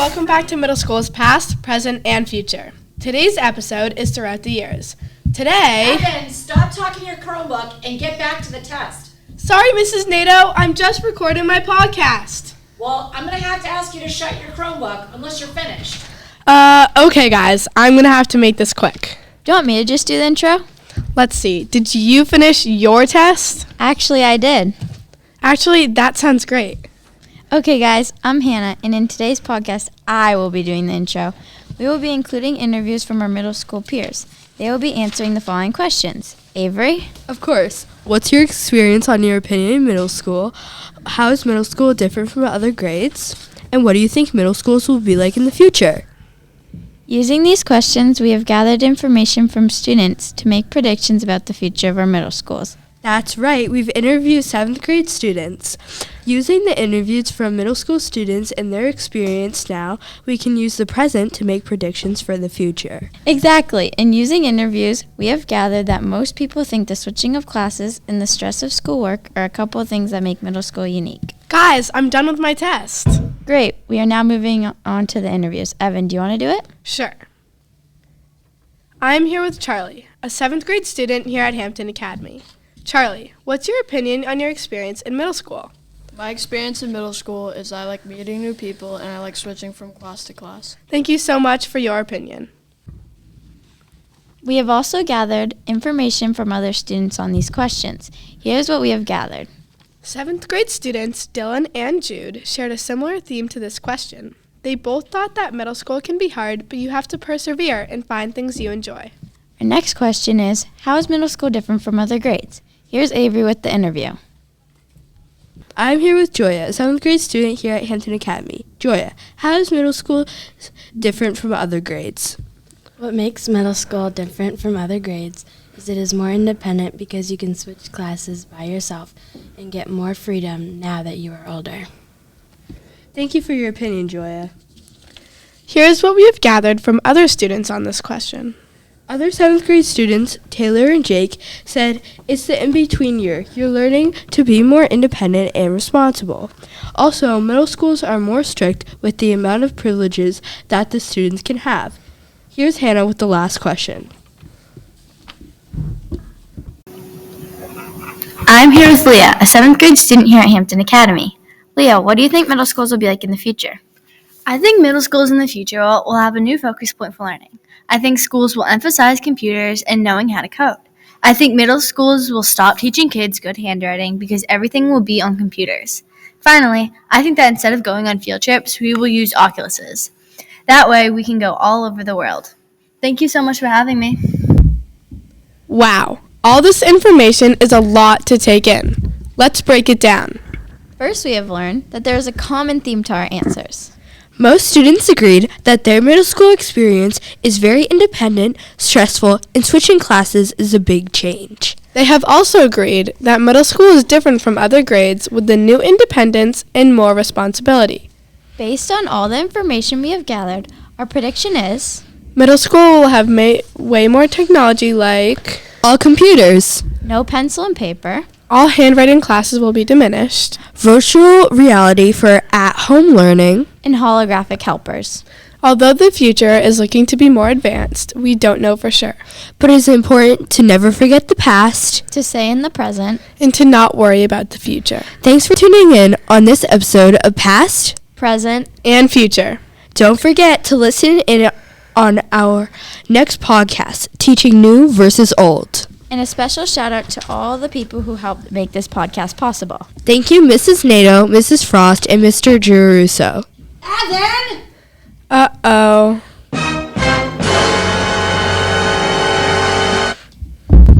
welcome back to Middle School's Past, Present, and Future. Today's episode is throughout the years. Today... Evan, stop talking your Chromebook and get back to the test. Sorry, Mrs. Nato, I'm just recording my podcast. Well, I'm going to have to ask you to shut your Chromebook unless you're finished. Okay, guys, I'm going to have to make this quick. Do you want me to just do the intro? Let's see, did you finish your test? Actually, I did. Actually, that sounds great. Okay, guys, I'm Hannah, and in today's podcast, I will be doing the intro. We will be including interviews from our middle school peers. They will be answering the following questions. Avery? Of course. What's your experience on your opinion in middle school? How is middle school different from other grades? And what do you think middle schools will be like in the future? Using these questions, we have gathered information from students to make predictions about the future of our middle schools. That's right. We've interviewed 7th grade students. Using the interviews from middle school students and their experience now, we can use the present to make predictions for the future. Exactly. In using interviews, we have gathered that most people think the switching of classes and the stress of schoolwork are a couple of things that make middle school unique. Guys, I'm done with my test. Great. We are now moving on to the interviews. Evan, do you want to do it? Sure. I'm here with Charlie, a 7th grade student here at Hampton Academy. Charlie, what's your opinion on your experience in middle school? My experience in middle school is I like meeting new people and I like switching from class to class. Thank you so much for your opinion. We have also gathered information from other students on these questions. Here's what we have gathered. 7th grade students Dylan and Jude shared a similar theme to this question. They both thought that middle school can be hard, but you have to persevere and find things you enjoy. Our next question is, how is middle school different from other grades? Here's Avery with the interview. I'm here with Joya, a 7th grade student here at Hampton Academy. Joya, how is middle school different from other grades? What makes middle school different from other grades is it is more independent because you can switch classes by yourself and get more freedom now that you are older. Thank you for your opinion, Joya. Here's what we have gathered from other students on this question. Other 7th grade students, Taylor and Jake, said it's the in-between year. You're learning to be more independent and responsible. Also, middle schools are more strict with the amount of privileges that the students can have. Here's Hannah with the last question. I'm here with Leah, a 7th grade student here at Hampton Academy. Leah, what do you think middle schools will be like in the future? I think middle schools in the future will have a new focus point for learning. I think schools will emphasize computers and knowing how to code. I think middle schools will stop teaching kids good handwriting because everything will be on computers. Finally, I think that instead of going on field trips, we will use Oculuses. That way, we can go all over the world. Thank you so much for having me. Wow, all this information is a lot to take in. Let's break it down. First, we have learned that there is a common theme to our answers. Most students agreed that their middle school experience is very independent, stressful, and switching classes is a big change. They have also agreed that middle school is different from other grades with the new independence and more responsibility. Based on all the information we have gathered, our prediction is middle school will have way more technology like all computers, no pencil and paper, all handwriting classes will be diminished, virtual reality for at-home learning, and holographic helpers. Although the future is looking to be more advanced, we don't know for sure. But it's important to never forget the past, to stay in the present, and to not worry about the future. Thanks for tuning in on this episode of Past, Present, and Future. Don't forget to listen in on our next podcast, Teaching New versus Old. And a special shout out to all the people who helped make this podcast possible. Thank you, Mrs. Nato, Mrs. Frost, and Mr. Giruso. Evan! Uh-oh.